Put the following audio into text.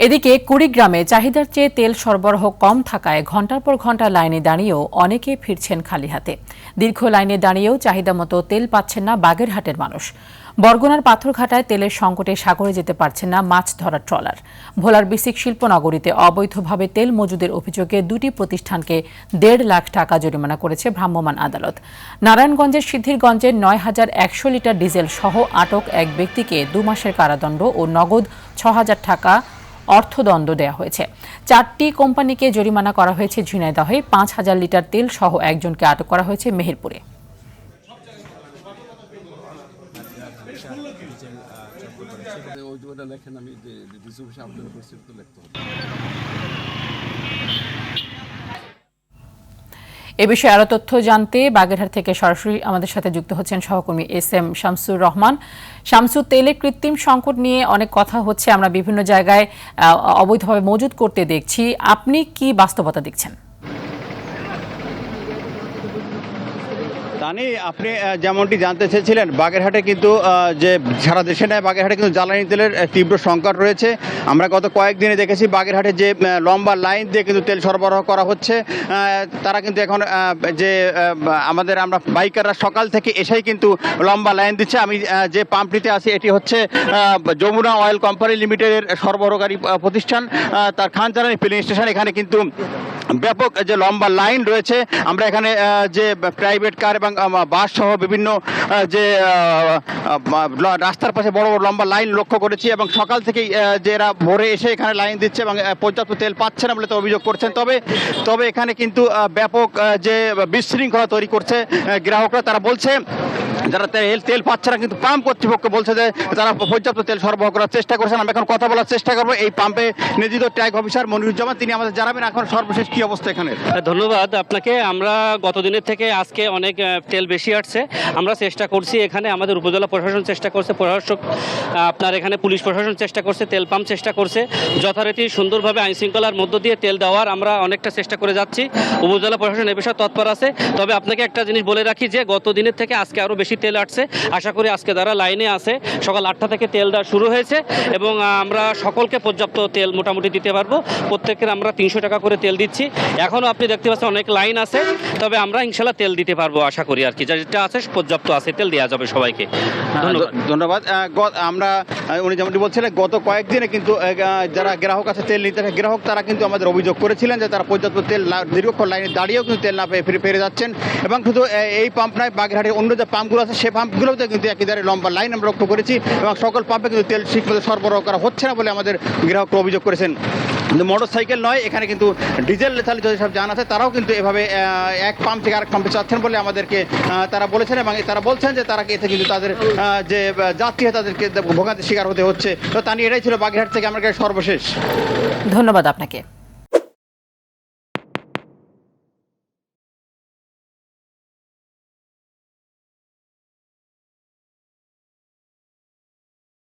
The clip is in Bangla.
এদিকে কুড়িগ্রামে চাহিদার চেয়ে তেল সরবরাহ কম থাকায় ঘণ্টার পর ঘণ্টা লাইনে দাঁড়িয়েও অনেকে ফিরছেন খালি হাতে। দীর্ঘ লাইনে দাঁড়িয়েও চাহিদা মতো তেল পাচ্ছেন না বাগেরহাটের মানুষ। বরগুনার পাথরঘাটায় তেলের সংকটে সাগরে যেতে পারছেন না মাছ ধরার ট্রলার। ভোলার বিসিক শিল্পনগরীতে অবৈধভাবে তেল মজুদের অভিযোগে দুটি প্রতিষ্ঠানকে ১.৫ লাখ টাকা জরিমানা করেছে ভ্রাম্যমাণ আদালত। নারায়ণগঞ্জের সিদ্ধিরগঞ্জের ৯,১০০ লিটার ডিজেল সহ আটক এক ব্যক্তিকে ২ মাসের কারাদণ্ড ও নগদ ৬,০০০ টাকা অর্থদণ্ড দেওয়া হয়েছে। ৪টি কোম্পানিকে জরিমানা করা হয়েছে ঝিনাইদহে, ৫,০০০ লিটার তেল সহ একজনকে আটক করা হয়েছে মেহেরপুরে। এ বিষয়ে আরো তথ্য জানতে বাগেরহাট থেকে সরাসরি আমাদের সাথে যুক্ত হচ্ছেন সহকর্মী SM শামসুর রহমান। শামসু, তেলের কৃত্রিম সংকট নিয়ে অনেক কথা হচ্ছে, আমরা বিভিন্ন জায়গায় অবৈধভাবে মজুত করতে দেখছি, আপনি কি বাস্তবতা দেখছেন? তানি, আপনি যেমনটি জানতে চেয়েছিলেন, বাগেরহাটে কিন্তু যে সারা দেশে নেয়, বাগেরহাটে কিন্তু জ্বালানি তেলের তীব্র সংকট রয়েছে। আমরা গত কয়েকদিনে দেখেছি বাগেরহাটে যে লম্বা লাইন দিয়ে কিন্তু তেল সরবরাহ করা হচ্ছে। তারা কিন্তু এখন আমরা বাইকাররা সকাল থেকে এসেই কিন্তু লম্বা লাইন দিচ্ছে। আমি যে পাম্পটিতে আছি এটি হচ্ছে যমুনা অয়েল কোম্পানি লিমিটেডের সরবরাহকারী প্রতিষ্ঠান, তার খানচালানি ফিলিং স্টেশন। এখানে কিন্তু ব্যাপক যে লম্বা লাইন রয়েছে। আমরা এখানে যে প্রাইভেট কার এবং বাস সহ বিভিন্ন যে রাস্তার পাশে বড় বড় লম্বা লাইন লক্ষ্য করেছি, এবং সকাল থেকেই যে এরা ভোরে এসে এখানে লাইন দিচ্ছে এবং পর্যাপ্ত তেল পাচ্ছে না বলে তো অভিযোগ করছেন। তবে এখানে কিন্তু ব্যাপক যে বিশৃঙ্খলা তৈরি করছে গ্রাহকরা। তারা বলছে যারা তেল পাচ্ছে না, কিন্তু পাম্প কর্তৃপক্ষ বলছে যে তারা পর্যাপ্ত তেল সরবরাহ করার চেষ্টা করছেন। আমরা এখন কথা বলার চেষ্টা করবো এই পাম্পে নিয়োজিত ট্যাগ অফিসার মনিরুজ্জামান, তিনি আমাদের জানাবেন এখন সর্বশেষ কি অবস্থা এখানে। ধন্যবাদ আপনাকে। আমরা গত দিনের থেকে আজকে অনেক তেল বেশি আসছে। আমরা চেষ্টা করছি, এখানে আমাদের উপজেলা প্রশাসন চেষ্টা করছে, প্রশাসক আপনার এখানে পুলিশ প্রশাসন চেষ্টা করছে, তেল পাম্প চেষ্টা করছে, যথারীতি সুন্দরভাবে আইন শৃঙ্খলার মধ্য দিয়ে তেল দেওয়ার আমরা অনেকটা চেষ্টা করে যাচ্ছি। উপজেলা প্রশাসন এ বিষয়ে তৎপর আছে। তবে আপনাকে একটা জিনিস বলে রাখি যে গত দিনের থেকে আজকে আরও বেশি তেল আসছে। আশা করি আজকে যারা লাইনে আছে সকাল 8টা থেকে তেল দেওয়া শুরু হয়েছে, এবং আমরা সকলকে পর্যাপ্ত তেল মোটামুটি দিতে পারবো। প্রত্যেকের আমরা 300 টাকা করে তেল দিচ্ছি। এখনও আপনি দেখতে পাচ্ছেন অনেক লাইন আছে, তবে আমরা ইনশাল্লাহ তেল দিতে পারবো আশা করি। আর কি যেটা আছে পর্যাপ্ত আছে, তেল দেওয়া যাবে সবাইকে। ধন্যবাদ। আমরা উনি যেমনটি বলছিলেন, গত কয়েকদিনে কিন্তু যারা গ্রাহক আছে তেল নিতে গ্রাহক, তারা কিন্তু আমাদের অভিযোগ করেছিলেন যে তারা পর্যাপ্ত তেল দীর্ঘক্ষণ লাইনে দাঁড়িয়েও কিন্তু তেল না পেয়ে ফিরে যাচ্ছেন। এবং শুধু এই পাম্প নয়, বাগেরহাটের অন্য যে পাম্পগুলো আছে সে পাম্পগুলোতে কিন্তু একইদারে লম্বা লাইন আমরা লক্ষ্য করেছি, এবং সকল পাম্পে কিন্তু তেল ঠিকমতো সরবরাহ করা হচ্ছে না বলে আমাদের গ্রাহকরা অভিযোগ করেছেন। কিন্তু মোটর সাইকেল নয়, এখানে কিন্তু ডিজেল চালিত যেসব যান আছে তারাও কিন্তু এভাবে এক পাম্প থেকে আরেক পাম্পে যাচ্ছেন বলে আমাদেরকে তারা বলেছেন, এবং তারা বলছেন যে তারা এতে কিন্তু তাদের যে যাত্রী তাদেরকে ভোগান্তির শিকার হতে হচ্ছে। তো তা নিয়ে এটাই ছিল বাগেরহাট থেকে আমার কাছে সর্বশেষ। ধন্যবাদ আপনাকে।